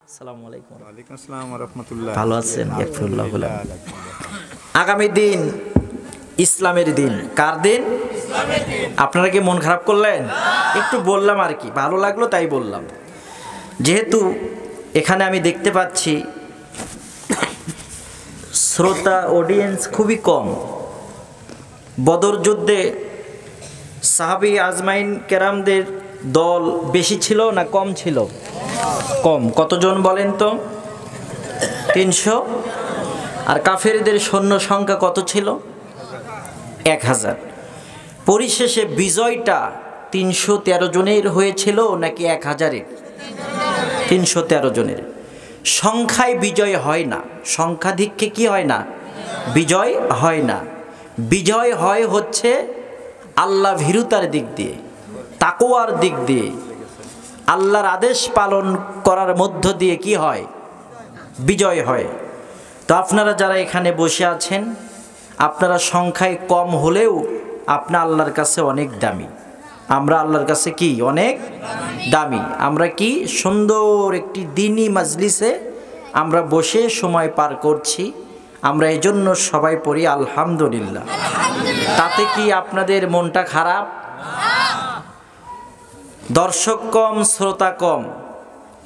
আসসালামু আলাইকুম। ওয়ালাইকুম আসসালাম ওয়া রাহমাতুল্লাহ। ভালো আছেন? আগামী দিন ইসলামের দিন। কার দিন? ইসলামের দিন। আপনারা কি মন খারাপ করলেন? একটু বললাম আর কি, ভালো লাগলো তাই বললাম। যেহেতু এখানে আমি দেখতে পাচ্ছি শ্রোতা অডিয়েন্স খুবই কম। বদর যুদ্ধে সাহাবী আজমাইন কেরামদের দল বেশি ছিল না কম ছিল? কম। কতজন বলেন তো? 300। আর কাফেরদের সৈন্য সংখ্যা কত ছিল? 1000। পরিশেষে বিজয়টা 313 জনের হয়েছিল নাকি 1000-এর? 313 জনের। সংখ্যায় বিজয় হয় না, সংখ্যাধিক্যে কি হয় না? বিজয় হয় না। বিজয় হয় হচ্ছে আল্লাহ ভীরুতার দিক দিয়ে, তাকওয়ার দিক দিয়ে, আল্লাহর আদেশ পালন করার মধ্য দিয়ে কি হয়? বিজয় হয়। তো আপনারা যারা এখানে বসে আছেন, আপনারা সংখ্যায় কম হলেও আপনি আল্লাহর কাছে অনেক দামি। আমরা আল্লাহর কাছে কি অনেক দামি। আমরা কি সুন্দর একটি দ্বীনি মাজলিসে আমরা বসে সময় পার করছি। আমরা এই জন্য সবাই পড়ি আলহামদুলিল্লাহ। তাতে কি আপনাদের মনটা খারাপ? দর্শক কম, শ্রোতা কম,